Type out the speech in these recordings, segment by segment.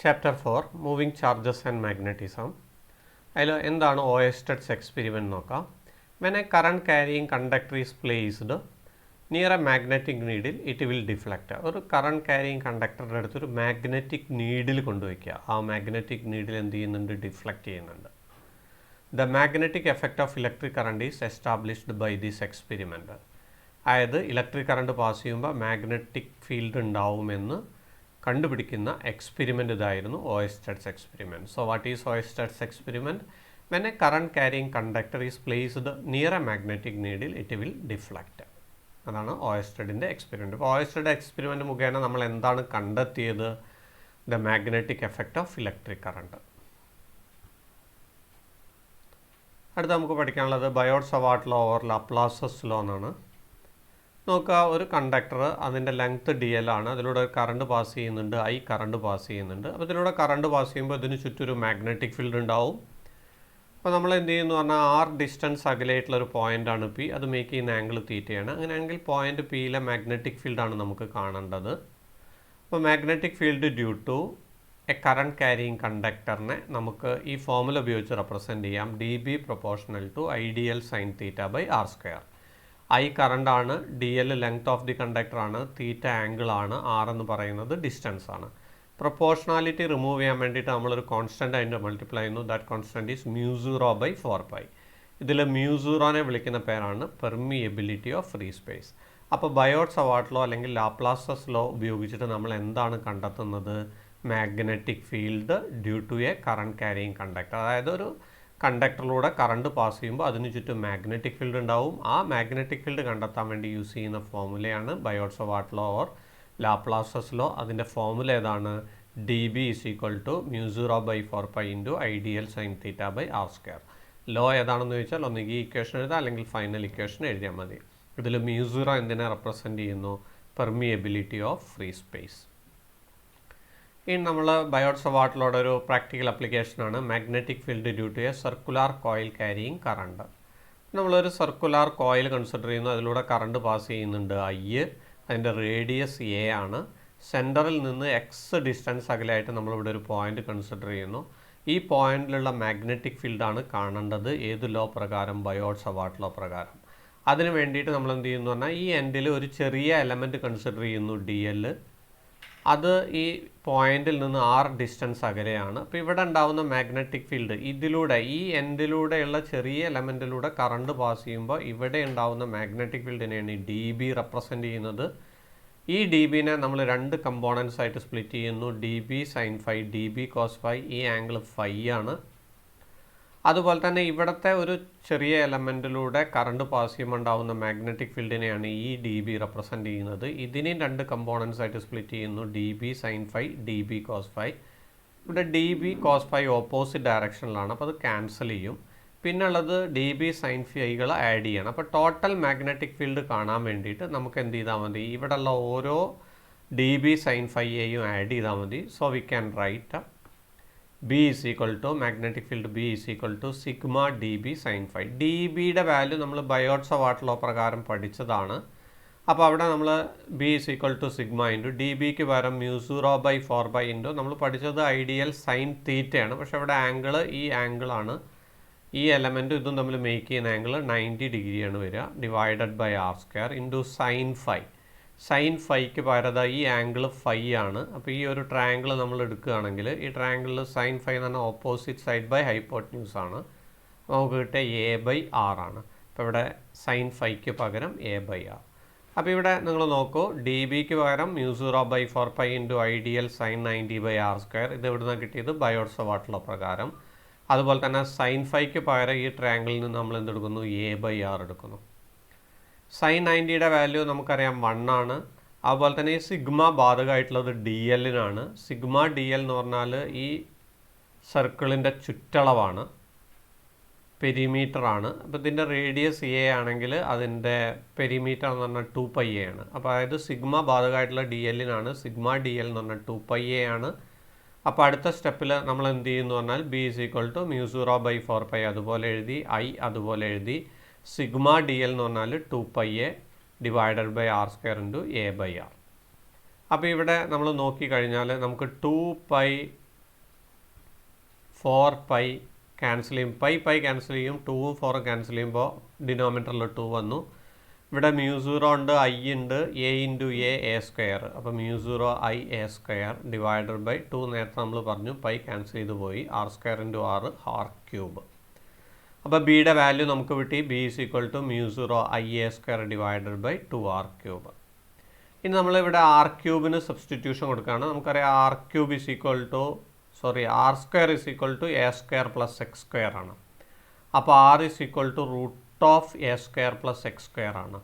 Chapter 4 Moving Charges and Magnetism. അതിൽ എന്താണ് Oersted's experiment നോക്കാം. When a current carrying conductor is placed near a magnetic needle, it will deflect. ഒരു current carrying conductorയുടെ അടുത്തൊരു magnetic needle കൊണ്ടുവയ്ക്കുക. ആ magnetic needle എന്ത് ചെയ്യുന്നുണ്ട്? Deflect ചെയ്യുന്നുണ്ട്. The magnetic effect of electric current is established by this experiment. അതായത് electric current pass ചെയ്യുമ്പോൾ magnetic field ഉണ്ടാവുമെന്ന് കണ്ടുപിടിക്കുന്ന എക്സ്പെരിമെൻ്റ് ഇതായിരുന്നു Oersted's experiment. So what is Oersted's experiment? When a current carrying conductor is placed near a magnetic needle, it will deflect. അതാണ് Oerstedൻ്റെ experiment. അപ്പോൾ Oersted's experiment മുഖേന നമ്മൾ എന്താണ് കണ്ടെത്തിയത്? The magnetic effect of electric current. അടുത്ത നമുക്ക് പഠിക്കാനുള്ളത് Biot-Savart law or Laplace's law എന്നാണ്. നോക്കുക, ഒരു കണ്ടക്ടർ അതിൻ്റെ ലെങ്ത് DL ആണ്, അതിലൂടെ കറണ്ട് പാസ് ചെയ്യുന്നുണ്ട്, I കറണ്ട് പാസ് ചെയ്യുന്നുണ്ട്. അപ്പോൾ ഇതിലൂടെ കറണ്ട് പാസ് ചെയ്യുമ്പോൾ ഇതിന് ചുറ്റൊരു മാഗ്നറ്റിക് ഫീൽഡ് ഉണ്ടാവും. അപ്പോൾ നമ്മൾ എന്ത് ചെയ്യുന്നു പറഞ്ഞാൽ R ഡിസ്റ്റൻസ് അകലെയായിട്ടുള്ളൊരു പോയിൻ്റാണ് P, അത് മേക്ക് ചെയ്യുന്ന ആംഗിൾ തീറ്റയാണ്. അങ്ങനെയാണെങ്കിൽ പോയിൻ്റ് Pയിലെ മാഗ്നറ്റിക് ഫീൽഡാണ് നമുക്ക് കാണേണ്ടത്. അപ്പോൾ magnetic field due to a current carrying കണ്ടക്ടറിനെ നമുക്ക് ഈ ഫോമുല ഉപയോഗിച്ച് റെപ്രസെൻറ്റ് ചെയ്യാം. dB proportional to IDL sine theta by R². I കറണ്ടാണ്, DL ലെങ്ത് ഓഫ് ദി കണ്ടക്ടറാണ്, തീറ്റ ആംഗിളാണ്, R എന്ന് പറയുന്നത് ഡിസ്റ്റൻസ് ആണ്. പ്രൊപ്പോർഷണാലിറ്റി റിമൂവ് ചെയ്യാൻ വേണ്ടിയിട്ട് നമ്മളൊരു കോൺസ്റ്റൻ്റ് അതിൻ്റെ മൾട്ടിപ്ലൈ ചെയ്യുന്നു. That constant is μ0/4π. ഇതിൽ μ0നെ വിളിക്കുന്ന പേരാണ് പെർമിയബിലിറ്റി ഓഫ് ഫ്രീ സ്പേസ്. അപ്പോൾ ബയോട്ട്-സവാർട്ട് ലോ അല്ലെങ്കിൽ ലാപ്ലാസസ് ലോ ഉപയോഗിച്ചിട്ട് നമ്മൾ എന്താണ് കണ്ടെത്തുന്നത്? Magnetic field due to a current carrying conductor. അതായത് ഒരു കണ്ടക്ടറിലൂടെ കറണ്ട് പാസ് ചെയ്യുമ്പോൾ അതിന് ചുറ്റും മാഗ്നറ്റിക് ഫീൽഡ് ഉണ്ടാവും. ആ മാഗ്നറ്റിക് ഫീൽഡ് കണ്ടെത്താൻ വേണ്ടി യൂസ് ചെയ്യുന്ന ഫോമുലയാണ് Biot Savart law or Laplace's law. അതിൻ്റെ ഫോമുല ഏതാണ്? dB = μ0/4π × IDL sine theta by R². Law ഏതാണെന്ന് ചോദിച്ചാൽ ഒന്നുകിൽ ഈ ഇക്വേഷൻ എഴുതാം അല്ലെങ്കിൽ ഫൈനൽ ഇക്വേഷൻ എഴുതിയാൽ മതി. ഇതിൽ μ0 എന്തിനെ റെപ്രസെൻറ്റ് ചെയ്യുന്നു? Permeability of free space. ഇനി നമ്മൾ ബയോട്ട്-സവാർട്ട് ലോയുടെ ഒരു പ്രാക്ടിക്കൽ അപ്ലിക്കേഷനാണ് magnetic field due to a circular coil carrying current. നമ്മളൊരു സർക്കുലാർ കോയിൽ കൺസിഡർ ചെയ്യുന്നു, അതിലൂടെ കറണ്ട് പാസ് ചെയ്യുന്നുണ്ട് I, അതിൻ്റെ റേഡിയസ് A ആണ്. സെൻറ്ററിൽ നിന്ന് X ഡിസ്റ്റൻസ് അകലെയായിട്ട് നമ്മളിവിടെ ഒരു പോയിൻ്റ് കൺസിഡർ ചെയ്യുന്നു. ഈ പോയിന്റിലുള്ള മാഗ്നറ്റിക് ഫീൽഡാണ് കാണേണ്ടത്. ഏത് ലോ പ്രകാരം? ബയോട്ട്-സവാർട്ട് ലോ പ്രകാരം. അതിന് വേണ്ടിയിട്ട് നമ്മൾ എന്ത് ചെയ്യുന്നു പറഞ്ഞാൽ ഈ എൻഡിൽ ഒരു ചെറിയ എലമെൻറ്റ് കൺസിഡർ ചെയ്യുന്നു DL. അത് ഈ പോയിന്റിൽ നിന്ന് R ഡിസ്റ്റൻസ് അകലെയാണ്. അപ്പോൾ ഇവിടെ ഉണ്ടാകുന്ന മാഗ്നറ്റിക് ഫീൽഡ് ഇതിലൂടെ ഈ എൻഡിലൂടെയുള്ള ചെറിയ എലമെൻറ്റിലൂടെ കറണ്ട് പാസ് ചെയ്യുമ്പോൾ ഇവിടെ ഉണ്ടാകുന്ന മാഗ്നറ്റിക് ഫീൽഡിനെയാണ് ഈ dB റെപ്രസെൻറ്റ് ചെയ്യുന്നത്. ഈ dBനെ നമ്മൾ രണ്ട് കമ്പോണൻസ് ആയിട്ട് സ്പ്ലിറ്റ് ചെയ്യുന്നു. dB sine phi, dB cos phi. ഈ ആംഗിൾ ഫൈ ആണ്. അതുപോലെ തന്നെ ഇവിടുത്തെ ഒരു ചെറിയ എലമെൻറ്റിലൂടെ കറണ്ട് പാസ് ചെയ്യുമ്പോൾ ഉണ്ടാകുന്ന മാഗ്നറ്റിക് ഫീൽഡിനെയാണ് ഈ dB റെപ്രസെൻറ്റ് ചെയ്യുന്നത്. ഇതിനെയും രണ്ട് കമ്പോണൻസ് ആയിട്ട് സ്പ്ലിറ്റ് ചെയ്യുന്നു. dB sine phi, dB cos phi. ഇവിടെ dB കോസ് ഫൈ ഓപ്പോസിറ്റ് ഡയറക്ഷനിലാണ്, അപ്പോൾ അത് ക്യാൻസൽ ചെയ്യും. പിന്നുള്ളത് dB സൈൻ ഫൈകൾ ആഡ് ചെയ്യണം. അപ്പോൾ ടോട്ടൽ മാഗ്നറ്റിക് ഫീൽഡ് കാണാൻ വേണ്ടിയിട്ട് നമുക്ക് എന്ത് ചെയ്താൽ മതി? ഇവിടെയുള്ള ഓരോ dB സൈൻ ഫൈയെയും ആഡ് ചെയ്താൽ മതി. So we can write B = magnetic field B = sigma dB sine phi. dBയുടെ വാല്യൂ നമ്മൾ ബയോട്ട്-സവാർട്ട് ലോ പ്രകാരം പഠിച്ചതാണ്. അപ്പോൾ അവിടെ നമ്മൾ B = സിഗ്മ × dBക്ക് പകരം μ0/4π × നമ്മൾ പഠിച്ചത് IDL സൈൻ തീറ്റയാണ്. പക്ഷേ ഇവിടെ ആംഗിൾ ഈ ആംഗിളാണ്. ഈ എലമെൻറ്റും ഇതും തമ്മിൽ മേക്ക് ചെയ്യുന്ന ആംഗിൾ 90 ഡിഗ്രിയാണ് വരിക. Divided by R² × sine phi. Sine ഫൈക്ക് പകരം ഈ ആംഗിൾ ഫൈ ആണ്. അപ്പോൾ ഈ ഒരു ട്രയാങ്കിൾ നമ്മൾ എടുക്കുകയാണെങ്കിൽ ഈ ട്രയാങ്കിളിൽ സൈൻ ഫൈ എന്ന് പറഞ്ഞാൽ ഓപ്പോസിറ്റ് സൈഡ് ബൈ ഹൈപ്പോട്ടന്യൂസ് ആണ്. നമുക്ക് കിട്ടിയ A/R ആണ്. അപ്പോൾ ഇവിടെ സൈൻ ഫൈക്ക് പകരം A/R. അപ്പോൾ ഇവിടെ നിങ്ങൾ നോക്കൂ, dBക്ക് പകരം μ0/4π × IDL സൈൻ 90/R². ഇത് എവിടെ നിന്നാണ് കിട്ടിയത്? ബയോട്ട്-സവാർട്ട് ലോ പ്രകാരം. അതുപോലെ തന്നെ സൈൻ ഫൈക്ക് പകരം ഈ ട്രയാങ്കിളിൽ നിന്ന് നമ്മൾ എന്തെടുക്കുന്നു? A/R എടുക്കുന്നു. സൈൻ 90യുടെ വാല്യൂ നമുക്കറിയാം 1 ആണ്. അതുപോലെ തന്നെ ഈ സിഗ്മ ബാധകമായിട്ടുള്ളത് DLനാണ്. സിഗ്മ DL എന്ന് പറഞ്ഞാൽ ഈ സർക്കിളിൻ്റെ ചുറ്റളവാണ്, പെരിമീറ്റർ ആണ്. അപ്പോൾ ഇതിൻ്റെ റേഡിയസ് A ആണെങ്കിൽ അതിൻ്റെ പെരിമീറ്റർ എന്ന് പറഞ്ഞാൽ 2πA ആണ്. അപ്പോൾ അതായത് സിഗ്മ ബാധകമായിട്ടുള്ള DLനാണ്. സിഗ്മ DL എന്ന് പറഞ്ഞാൽ 2πA ആണ്. അപ്പോൾ അടുത്ത സ്റ്റെപ്പിൽ നമ്മൾ എന്ത് ചെയ്യുന്നു പറഞ്ഞാൽ B = μ0/4π അതുപോലെ എഴുതി, I അതുപോലെ എഴുതി. സിഗ്മ DL എന്ന് പറഞ്ഞാൽ 2πA divided by R² × A/R. അപ്പോൾ ഇവിടെ നമ്മൾ നോക്കിക്കഴിഞ്ഞാൽ നമുക്ക് 2π 4 പൈ ക്യാൻസൽ ചെയ്യും, പൈ ക്യാൻസൽ ചെയ്യും, 2ഉം 4ഉം ക്യാൻസൽ ചെയ്യുമ്പോൾ ഡിനോമിനേറ്ററിൽ 2 വന്നു. ഇവിടെ μ0 ഉണ്ട്, ഐ ഉണ്ട്, എ ഇൻറ്റു എ സ്ക്വയർ. അപ്പോൾ μ0 I A square divided by 2 നേരത്തെ നമ്മൾ പറഞ്ഞു, പൈ ക്യാൻസൽ ചെയ്ത് പോയി, R square into R cube. അപ്പോൾ ബിയുടെ വാല്യൂ നമുക്ക് കിട്ടി, B is equal to μ0 I A square divided by 2 R cube. ഇനി നമ്മളിവിടെ ആർ ക്യൂബിന് സബ്സ്റ്റിറ്റ്യൂഷൻ കൊടുക്കുകയാണ്. നമുക്കറിയാം R cube is equal to R square is equal to A square plus X square ആണ്. അപ്പോൾ R is equal to root of A square plus X square ആണ്.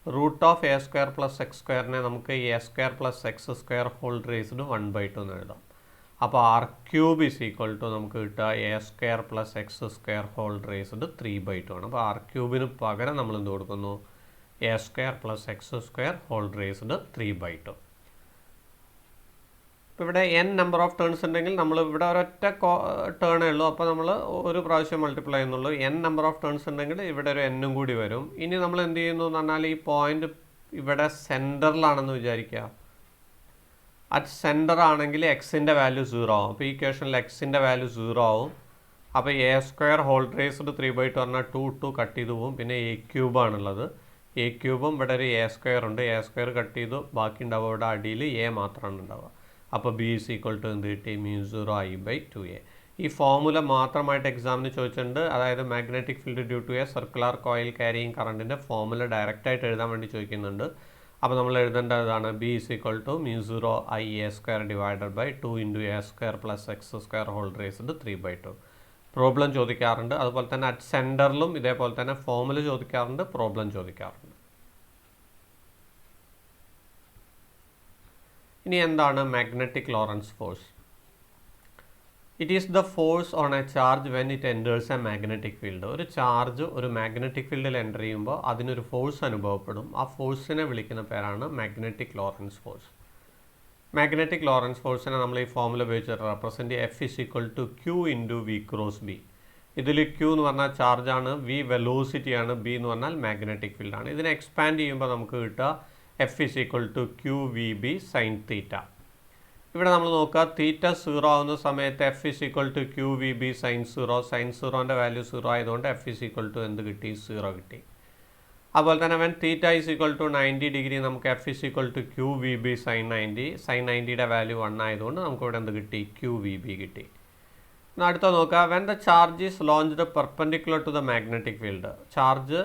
Root of A square plus X സ്ക്വയറിനെ നമുക്ക് A square plus X square whole raised 1/2 എന്ന് എഴുതാം. അപ്പോൾ R cube is equal to നമുക്ക് കിട്ടുക A square plus X square whole raised 3/2 ആണ്. അപ്പോൾ ആർ ക്യൂബിന് പകരം നമ്മൾ എന്ത് കൊടുക്കുന്നു, A square plus X square whole raised 3/2. ഇപ്പോൾ ഇവിടെ n നമ്പർ ഓഫ് ടേൺസ് ഉണ്ടെങ്കിൽ നമ്മൾ ഇവിടെ ഒരൊറ്റ ടേണേ ഉള്ളൂ, അപ്പോൾ നമ്മൾ ഒരു പ്രാവശ്യം മൾട്ടിപ്ലൈ ചെയ്യുന്നുള്ളൂ. n നമ്പർ ഓഫ് ടേൺസ് ഉണ്ടെങ്കിൽ ഇവിടെ ഒരു n കൂടി വരും. ഇനി നമ്മൾ എന്ത് ചെയ്യുന്നു എന്ന് പറഞ്ഞാൽ ഈ പോയിന്റ് ഇവിടെ സെൻറ്ററിലാണെന്ന് വിചാരിക്കുക. അറ്റ് സെൻറ്റർ ആണെങ്കിൽ എക്സിൻ്റെ വാല്യൂ 0 ആവും. അപ്പോൾ ഈ ഇക്വേഷനിൽ എക്സിൻ്റെ വാല്യൂ 0 ആവും. അപ്പോൾ എ സ്ക്വയർ ഹോൾ റേസ്ഡ് 3/2 പറഞ്ഞാൽ 2 കട്ട് ചെയ്ത് പോവും. പിന്നെ എ ക്യൂബാണുള്ളത്, എ ക്യൂബും ഇവിടെ ഒരു എ സ്ക്വയർ ഉണ്ട്, എ സ്ക്വയർ കട്ട് ചെയ്തു, ബാക്കി ഉണ്ടാവുക ഇവിടെ അടിയിൽ എ മാത്രമാണ് ഉണ്ടാവുക. അപ്പോൾ ബി ഈസ് ഈക്വൽ ടു എന്ത് കിട്ടി, μ0 I/2a. ഈ ഫോർമുല മാത്രമായിട്ട് എക്സാമിന് ചോദിച്ചിട്ടുണ്ട്. അതായത് magnetic field due to a circular coil carrying കറണ്ടിൻ്റെ ഫോർമുല ഡയറക്റ്റായിട്ട് എഴുതാൻ വേണ്ടി ചോദിക്കുന്നുണ്ട്. അപ്പോൾ നമ്മൾ എഴുതേണ്ടതാണ് B is equal to μ0 I/a square divided by 2 into A square plus X square whole raised 3/2. Problem ചോദിക്കാറുണ്ട്. അതുപോലെ തന്നെ അറ്റ് സെൻറ്ററിലും ഇതേപോലെ തന്നെ ഫോർമുല ചോദിക്കാറുണ്ട്, പ്രോബ്ലം ചോദിക്കാറുണ്ട്. ഇനി എന്താണ് magnetic Lorentz force? It is the force on a charge when it enters a magnetic field. ഒരു ചാർജ് ഒരു മാഗ്നറ്റിക് ഫീൽഡിൽ എൻ്റർ ചെയ്യുമ്പോൾ അതിനൊരു ഫോഴ്സ് അനുഭവപ്പെടും. ആ ഫോഴ്സിനെ വിളിക്കുന്ന പേരാണ് magnetic Lorentz force. Magnetic Lorentz ഫോഴ്സിനെ നമ്മൾ ഈ ഫോർമുല ഉപയോഗിച്ച് represent F is equal to Q into V cross B. ഇതിൽ ക്യൂ എന്ന് പറഞ്ഞാൽ ചാർജാണ്, വി വെലോസിറ്റിയാണ്, ബി എന്ന് പറഞ്ഞാൽ മാഗ്നറ്റിക് ഫീൽഡാണ്. ഇതിനെ എക്സ്പാൻഡ് ചെയ്യുമ്പോൾ നമുക്ക് കിട്ടുക F is equal to Q V B sine theta. ഇവിടെ നമ്മൾ നോക്കുക, തീറ്റ 0 ആവുന്ന സമയത്ത് F is equal to Q V B sine 0. Sine 0ൻ്റെ വാല്യൂ 0 ആയതുകൊണ്ട് എഫ് ഇസ് ഈക്വൽ ടു എന്ത് കിട്ടി, 0 കിട്ടി. അതുപോലെ തന്നെ when theta is equal to 90 degree നമുക്ക് F is equal to Q V B sine 90. Sine 90യുടെ വാല്യൂ 1 ആയതുകൊണ്ട് നമുക്ക് ഇവിടെ എന്ത് കിട്ടി, ക്യൂ വി ബി കിട്ടി. അടുത്ത നോക്കുക, when the charge is launched perpendicular to the magnetic field. Charge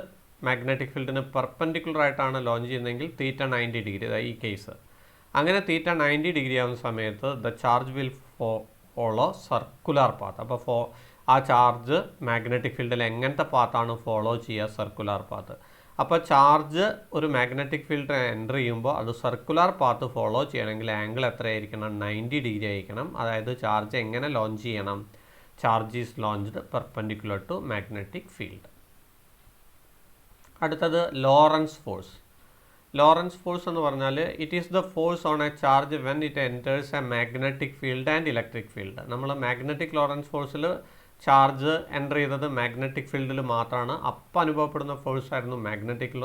magnetic ഫീൽഡിന് പെർപെൻഡിക്കുലർ ആയിട്ടാണ് ലോഞ്ച് ചെയ്യുന്നതെങ്കിൽ തീറ്റ 90 ഡിഗ്രി, ഈ കേസ്. അങ്ങനെ തീറ്റ 90 ഡിഗ്രി ആവുന്ന സമയത്ത് the charge will follow circular path. അപ്പോൾ ആ ചാർജ് മാഗ്നറ്റിക് ഫീൽഡിൽ എങ്ങനത്തെ പാത്താണ് ഫോളോ ചെയ്യുക, സർക്കുലർ പാത്ത്. അപ്പോൾ ചാർജ് ഒരു മാഗ്നറ്റിക് ഫീൽഡ് എൻ്റർ ചെയ്യുമ്പോൾ അത് സർക്കുലർ പാത്ത് ഫോളോ ചെയ്യണമെങ്കിൽ ആംഗിൾ എത്രയായിരിക്കണം, 90 ഡിഗ്രി ആയിരിക്കണം. അതായത് ചാർജ് എങ്ങനെ ലോഞ്ച് ചെയ്യണം, charge is launched perpendicular to magnetic field. അടുത്തത് ലോറൻസ് ഫോഴ്സ്. ലോറൻസ് ഫോഴ്സ് എന്ന് പറഞ്ഞാൽ it is the force on a charge when it enters a magnetic field and electric field. നമ്മൾ magnetic Lawrence ഫോഴ്സിൽ charge enter ചെയ്തത് magnetic ഫീൽഡിൽ മാത്രമാണ്. അപ്പം അനുഭവപ്പെടുന്ന force ആയിരുന്നു മാഗ്നറ്റിക്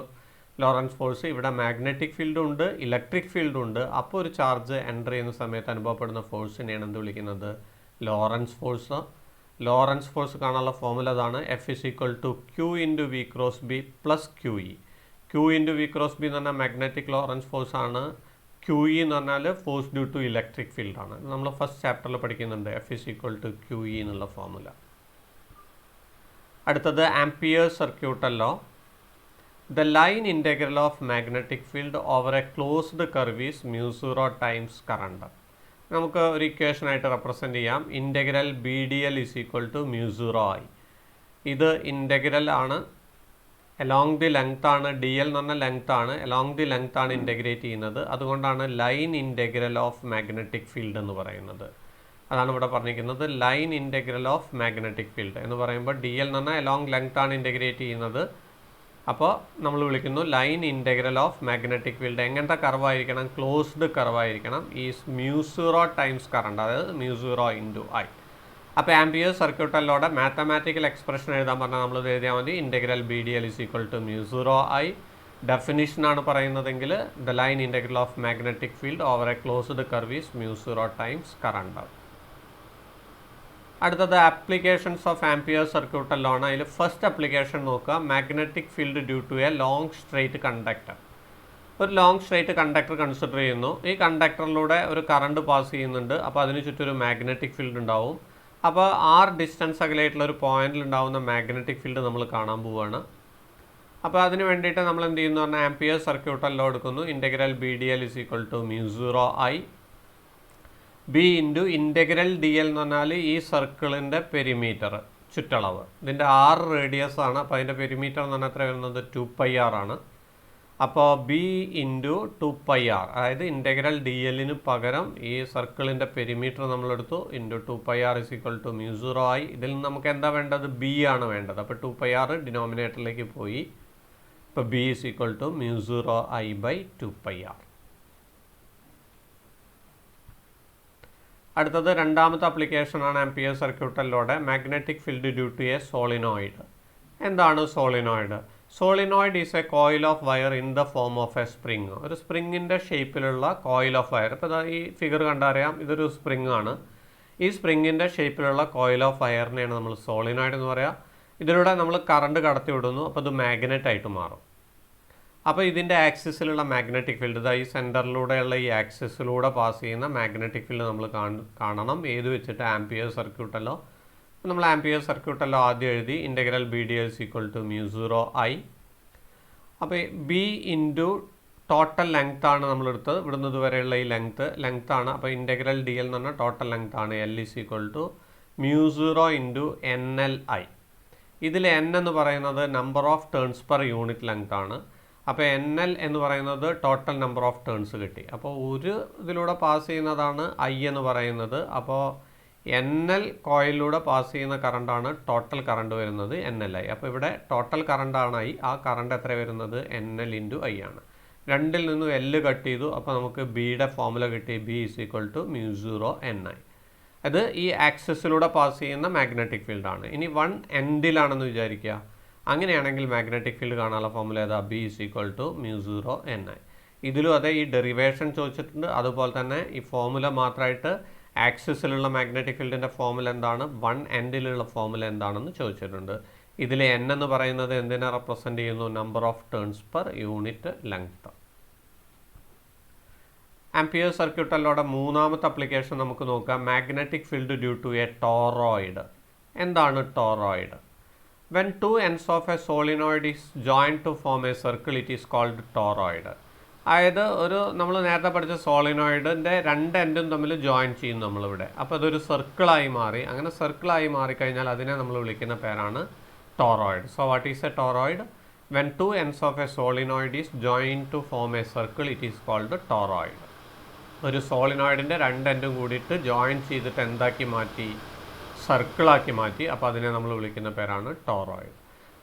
ലോറൻസ് ഫോഴ്സ്. ഇവിടെ മാഗ്നറ്റിക് ഫീൽഡും ഉണ്ട്, ഇലക്ട്രിക് ഫീൽഡും ഉണ്ട്. അപ്പോൾ ഒരു ചാർജ് എൻ്റർ ചെയ്യുന്ന സമയത്ത് അനുഭവപ്പെടുന്ന ഫോഴ്സിനെയാണ് എന്ത് വിളിക്കുന്നത്, ലോറൻസ് ഫോഴ്സ്. ലോറൻസ് ഫോഴ്സ് കാണാനുള്ള ഫോർമുല അതാണ്, F is equal to Q into V cross B plus Q E. Q into V cross B എന്ന് പറഞ്ഞാൽ മാഗ്നറ്റിക് ലോറൻസ് ഫോഴ്സ് ആണ്. ക്യൂ ഇ എന്ന് പറഞ്ഞാൽ ഫോഴ്സ് ഡ്യൂ ടു ഇലക്ട്രിക് ഫീൽഡാണ്. നമ്മൾ first ചാപ്റ്ററിൽ പഠിക്കുന്നുണ്ട് F is equal to Q E എന്നുള്ള ഫോർമുല. അടുത്തത് Ampere circuital law. The line integral of magnetic field over a closed curve is μ0 times current. നമുക്ക് ഒരു ഇക്വേഷനായിട്ട് റെപ്രസെൻറ്റ് ചെയ്യാം. Integral B D L is equal to μ0 ആയി. ഇത് integral ആണ്, along the length ആണ്. ഡി എൽ എന്ന് പറഞ്ഞാൽ ലെങ്ത് ആണ്, എലോങ് ദി ലെങ്ത് ആണ് ഇൻറ്റഗ്രേറ്റ് ചെയ്യുന്നത്. അതുകൊണ്ടാണ് line integral of magnetic field എന്ന് പറയുന്നത്. അതാണ് ഇവിടെ പറഞ്ഞിരിക്കുന്നത്, line integral of magnetic field എന്ന് പറയുമ്പോൾ ഡി എൽ എന്ന് പറഞ്ഞാൽ എലോങ് ലെങ്ത് ആണ് ഇൻറ്റഗ്രേറ്റ് ചെയ്യുന്നത്. അപ്പോൾ നമ്മൾ വിളിക്കുന്നു line integral of magnetic field. എങ്ങനത്തെ കർവായിരിക്കണം, ക്ലോസ്ഡ് കർവായിരിക്കണം. ഈസ് μ0 ടൈംസ് കറണ്ട്, അതായത് μ0 ഇൻറ്റു ഐ. അപ്പോൾ ആംപിയർ സർക്യൂട്ടൽ ലോയുടെ മാത്തമാറ്റിക്കൽ എക്സ്പ്രഷൻ എഴുതാൻ പറഞ്ഞാൽ നമ്മൾ എഴുതിയാൽ മതി, integral B D L is equal to μ0 I. ഡെഫിനിഷനാണ് പറയുന്നതെങ്കിൽ the line integral of magnetic field over a closed curve is μ0 times current. അടുത്തത് applications of Ampere circuital law ആണ്. അതിൽ ഫസ്റ്റ് ആപ്ലിക്കേഷൻ നോക്കുക, magnetic field due to a long straight conductor. ഒരു long straight conductor consider ചെയ്യുന്നു. ഈ കണ്ടക്ടറിലൂടെ ഒരു current pass ചെയ്യുന്നുണ്ട്. അപ്പോൾ അതിന് ചുറ്റും ഒരു മാഗ്നറ്റിക് ഫീൽഡ് ഉണ്ടാവും. അപ്പോൾ r ഡിസ്റ്റൻസ് അകലെയായിട്ടുള്ള ഒരു പോയിന്റിൽ ഉണ്ടാകുന്ന മാഗ്നറ്റിക് ഫീൽഡ് നമ്മൾ കാണാൻ പോവുകയാണ്. അപ്പോൾ അതിന് വേണ്ടിയിട്ട് നമ്മൾ എന്ത് ചെയ്യുന്നു പറഞ്ഞാൽ ആംപിയർ സർക്യൂട്ടൽ ലോ എടുക്കുന്നു. Integral B D L is equal to μ0I B into integral D L എന്ന് പറഞ്ഞാൽ ഈ സർക്കിളിൻ്റെ പെരിമീറ്റർ ചുറ്റളവ്. ഇതിൻ്റെ 6 റേഡിയസ് ആണ്. അപ്പോൾ അതിൻ്റെ പെരിമീറ്റർ എന്ന് പറഞ്ഞാൽ എത്ര വരുന്നത് 2πr ആണ്. അപ്പോൾ ബി ഇൻറ്റു 2πr, അതായത് ഇൻ്റഗ്രൽ ഡി എല്ലിന് പകരം ഈ സർക്കിളിൻ്റെ പെരിമീറ്റർ നമ്മളെടുത്തു. Into 2πr is equal to μ0I. ഇതിൽ നിന്ന് നമുക്ക് എന്താ വേണ്ടത്, ബി ആണ് വേണ്ടത്. അപ്പോൾ 2πr ഡിനോമിനേറ്ററിലേക്ക് പോയി. ഇപ്പോൾ B is equal to μ0I by 2πr. അടുത്തത് രണ്ടാമത്തെ ആപ്ലിക്കേഷനാണ് ആംപിയർ സർക്യൂട്ടൽ ലോയുടെ magnetic field due to a solenoid. എന്താണ് solenoid? Solenoid is a coil of wire in the form of a spring. ഒരു സ്പ്രിങ്ങിൻ്റെ ഷേപ്പിലുള്ള കോയിൽ ഓഫ് വയർ. ഇപ്പോൾ ഈ ഫിഗർ കണ്ടറിയാം, ഇതൊരു സ്പ്രിങ് ആണ്. ഈ സ്പ്രിങ്ങിൻ്റെ ഷേപ്പിലുള്ള കോയിൽ ഓഫ് വയറിനെയാണ് നമ്മൾ സോളിനോയിഡ് എന്ന് പറയുക. ഇതിലൂടെ നമ്മൾ കറണ്ട് കടത്തി വിടുന്നു. അപ്പോൾ ഇത് മാഗ്നറ്റ് ആയിട്ട് മാറും. അപ്പോൾ ഇതിൻ്റെ ആക്സിസിലുള്ള മാഗ്നറ്റിക് ഫീൽഡ്, ഈ സെൻറ്ററിലൂടെയുള്ള ഈ ആക്സിസിലൂടെ പാസ് ചെയ്യുന്ന മാഗ്നറ്റിക് ഫീൽഡ് നമ്മൾ കാണണം. ഏത് വെച്ചിട്ട് ആംപിയർ സർക്യൂട്ടല്ലോ. നമ്മൾ ആംപിയർ സർക്യൂട്ടല്ലോ ആദ്യം എഴുതി. Integral B D L is equal to μ0I. അപ്പോൾ ബി ഇൻറ്റു ടോട്ടൽ ലെങ്ത് ആണ് നമ്മളെടുത്തത്. ഇവിടുന്ന് ഇതുവരെയുള്ള ഈ ലെങ്ത് ആണ്. അപ്പോൾ ഇൻ്റഗ്രൽ ഡി എൽ എന്ന് പറഞ്ഞാൽ ടോട്ടൽ ലെങ്ത് ആണ്. L is equal to μ0 into NLI. ഇതിൽ n എന്ന് പറയുന്നത് number of turns per unit length ആണ്. അപ്പോൾ NL എന്ന് പറയുന്നത് ടോട്ടൽ നമ്പർ ഓഫ് ടേൺസ് കിട്ടി. അപ്പോൾ ഒരു ഇതിലൂടെ പാസ് ചെയ്യുന്നതാണ് I എന്ന് പറയുന്നത്. അപ്പോൾ NL കോയിലൂടെ പാസ് ചെയ്യുന്ന കറണ്ടാണ് ടോട്ടൽ കറണ്ട് വരുന്നത് NLI. അപ്പോൾ ഇവിടെ ടോട്ടൽ കറണ്ടാണ് I. ആ കറണ്ട് എത്ര വരുന്നത് NL ഇൻറ്റു I ആണ്. രണ്ടിൽ നിന്നും L കട്ട് ചെയ്തു. അപ്പോൾ നമുക്ക് ബിയുടെ ഫോമുല കിട്ടി. B is equal to μ0NI. അത് ഈ ആക്സിസിലൂടെ പാസ് ചെയ്യുന്ന മാഗ്നറ്റിക് ഫീൽഡാണ്. ഇനി 1 എൻഡിലാണെന്ന് വിചാരിക്കുക. അങ്ങനെയാണെങ്കിൽ മാഗ്നറ്റിക് ഫീൽഡ് കാണാനുള്ള ഫോമുല ഏതാ, B is equal to μ0NI. ഇതിലും അതെ, ഈ ഡെറിവേഷൻ ചോദിച്ചിട്ടുണ്ട്. അതുപോലെ തന്നെ ഈ ഫോമുല മാത്രമായിട്ട് ആക്സിസിലുള്ള മാഗ്നറ്റിക് ഫീൽഡിൻ്റെ ഫോമുല എന്താണ്, 1 എൻഡിലുള്ള ഫോമുല എന്താണെന്ന് ചോദിച്ചിട്ടുണ്ട്. ഇതിൽ n എന്ന് പറയുന്നത് എന്തിനെ റെപ്രസെൻ്റ് ചെയ്യുന്നു, number of turns per unit length. Ampere സർക്യൂട്ടല്ലോടെ മൂന്നാമത്തെ ആപ്ലിക്കേഷൻ നമുക്ക് നോക്കാം. Magnetic field due to a toroid. എന്താണ് toroid? When two ends of a solenoid is joined to form a circle, it is called toroid. അതായത് നമ്മൾ നേരത്തെ പഠിച്ച സോളിനോയിഡിൻ്റെ 2 എൻഡും തമ്മിൽ ജോയിൻ ചെയ്യും നമ്മളിവിടെ. അപ്പോൾ അതൊരു സർക്കിളായി മാറി. അങ്ങനെ സർക്കിളായി മാറിക്കഴിഞ്ഞാൽ അതിനെ നമ്മൾ വിളിക്കുന്ന പേരാണ് toroid. So what is a toroid? When two ends of a solenoid is joined to form a circle, it is called toroid. ഒരു സോളിനോയിഡിൻ്റെ 2 എൻഡും കൂടിയിട്ട് ജോയിൻ ചെയ്തിട്ട് എന്താക്കി മാറ്റി, സർക്കിളാക്കി മാറ്റി. അപ്പോൾ അതിനെ നമ്മൾ വിളിക്കുന്ന പേരാണ് ടോറോയിഡ്.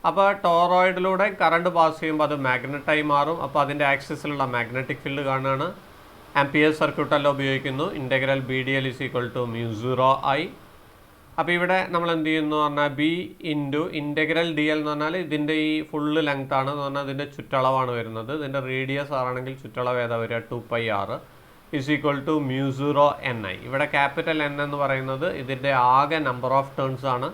അപ്പോൾ ടോറോയിഡിലൂടെ കറണ്ട് പാസ് ചെയ്യുമ്പോൾ അത് മാഗ്നറ്റായി മാറും. അപ്പോൾ അതിൻ്റെ ആക്സിസിലുള്ള മാഗ്നറ്റിക് ഫീൽഡ് കാണുകയാണ്. ആംപിയർ സർക്യൂട്ടല്ല ഉപയോഗിക്കുന്നു. ഇൻ്റഗ്രൽ B D L is equal to μ0I. അപ്പോൾ ഇവിടെ നമ്മൾ എന്ത് ചെയ്യുന്നു പറഞ്ഞാൽ B into integral D L എന്ന് പറഞ്ഞാൽ ഇതിൻ്റെ ഈ ഫുള്ള് ലെങ്ത് ആണ് എന്ന് പറഞ്ഞാൽ ഇതിൻ്റെ ചുറ്റളവാണ് വരുന്നത്. ഇതിൻ്റെ റേഡിയസ് ആണെങ്കിൽ ചുറ്റളവ് ഏതാ വരിക, 2πr is equal to μ0NI. ഇവിടെ ക്യാപിറ്റൽ N എന്ന് പറയുന്നത് ഇതിൻ്റെ ആകെ നമ്പർ ഓഫ് ടേൺസ് ആണ്.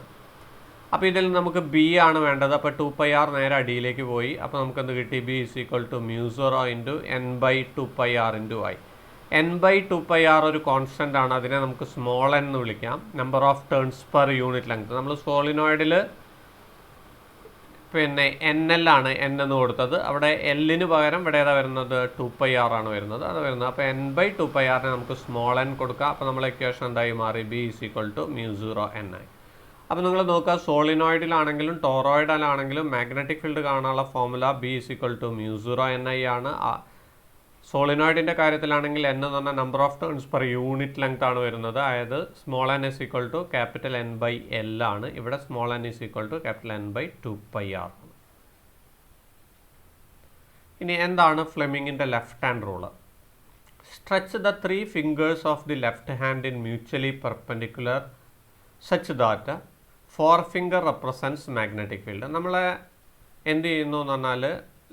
അപ്പോൾ ഇതിൽ നമുക്ക് ബി ആണ് വേണ്ടത്. അപ്പോൾ 2πr നേരെ അടിയിലേക്ക് പോയി. അപ്പോൾ നമുക്ക് എന്ത് കിട്ടി, B is equal to μ0 into n/2πr into I. n/2πr ഒരു കോൺസ്റ്റൻ്റ് ആണ്. അതിനെ നമുക്ക് സ്മോൾ n എന്ന് വിളിക്കാം. Number of turns per unit length. നമ്മൾ സോളിനോയിഡിൽ പിന്നെ NL ആണ് n എന്ന് കൊടുത്തത്. അവിടെ എല്ലിന് പകരം ഇവിടെ ഏതാ വരുന്നത്, 2πr ആണ് വരുന്നത്. അത് വരുന്നത്. അപ്പോൾ n/2πr നമുക്ക് സ്മോൾ n കൊടുക്കാം. അപ്പോൾ നമ്മളെ ഇക്വേഷൻ എന്തായി മാറി, B is equal to μ0NI. അപ്പോൾ നിങ്ങൾ നോക്കുക, സോളിനോയിഡിലാണെങ്കിലും ടോറോയിഡിലാണെങ്കിലും മാഗ്നറ്റിക് ഫീൽഡ് കാണാനുള്ള formula B is equal to μ0NI ആണ്. സോളിനോയിഡിൻ്റെ കാര്യത്തിലാണെങ്കിൽ n എന്ന് പറഞ്ഞാൽ number of turns per unit length ആണ് വരുന്നത്. അതായത് small n is equal to capital N/L ആണ്. ഇവിടെ small n is equal to capital N/2πr. ഇനി എന്താണ് ഫ്ലെമിങ്ങിൻ്റെ left hand rule? Stretch the 3 fingers of the left hand in mutually perpendicular such that 4 finger represents magnetic field. നമ്മൾ എന്ത് ചെയ്യുന്നു എന്ന് പറഞ്ഞാൽ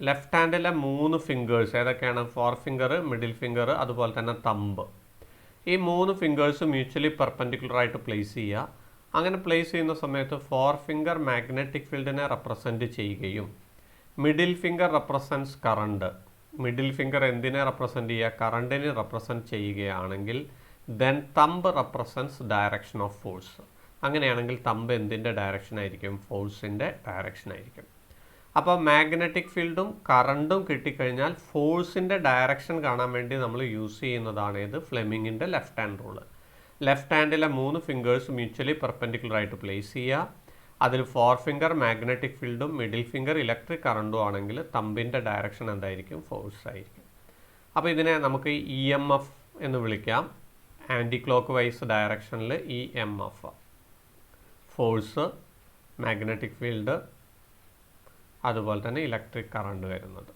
ലെഫ്റ്റ് ഹാൻഡിലെ 3 ഫിംഗേഴ്സ് ഏതൊക്കെയാണ്, 4 ഫിംഗർ, മിഡിൽ ഫിംഗർ, അതുപോലെ തന്നെ തമ്പ്. ഈ 3 ഫിംഗേഴ്സ് മ്യൂച്വലി പെർപെൻഡിക്കുലർ ആയിട്ട് പ്ലേസ് ചെയ്യുക. അങ്ങനെ പ്ലേസ് ചെയ്യുന്ന സമയത്ത് ഫോർ ഫിംഗർ മാഗ്നറ്റിക് ഫീൽഡിനെ റെപ്രസെൻറ്റ് ചെയ്യുകയും middle finger represents current. Middle finger എന്തിനെ റെപ്രസെൻറ്റ് ചെയ്യുക? കറണ്ടിനെ റെപ്രസെൻറ്റ് ചെയ്യുകയാണെങ്കിൽ then thumb represents direction of force. അങ്ങനെയാണെങ്കിൽ തമ്പ് എന്തിൻ്റെ ഡയറക്ഷൻ ആയിരിക്കും? ഫോഴ്സിൻ്റെ ഡയറക്ഷൻ ആയിരിക്കും. അപ്പോൾ മാഗ്നറ്റിക് ഫീൽഡും കറണ്ടും കിട്ടിക്കഴിഞ്ഞാൽ ഫോഴ്സിൻ്റെ ഡയറക്ഷൻ കാണാൻ വേണ്ടി നമ്മൾ യൂസ് ചെയ്യുന്നതാണ് ഇത് ഫ്ലെമിങ്ങിൻ്റെ ലെഫ്റ്റ് ഹാൻഡ് റൂള്. ലെഫ്റ്റ് ഹാൻഡിലെ 3 ഫിംഗേഴ്സ് മ്യൂച്വലി പെർപെൻഡിക്കുലർ ആയിട്ട് പ്ലേസ് ചെയ്യുക. അതിൽ ഫോർ ഫിംഗർ മാഗ്നറ്റിക് ഫീൽഡും മിഡിൽ ഫിംഗർ ഇലക്ട്രിക് കറണ്ടും ആണെങ്കിൽ തമ്പിൻ്റെ ഡയറക്ഷൻ എന്തായിരിക്കും? ഫോഴ്സ് ആയിരിക്കും. അപ്പോൾ ഇതിനെ നമുക്ക് EMF എന്ന് വിളിക്കാം. ആൻറ്റി ക്ലോക്ക് വൈസ് ഡയറക്ഷനിൽ EMF, ഫോഴ്സ്, മാഗ്നറ്റിക് ഫീൽഡ്, അതുപോലെ തന്നെ ഇലക്ട്രിക് കറണ്ട് വരുന്നത്.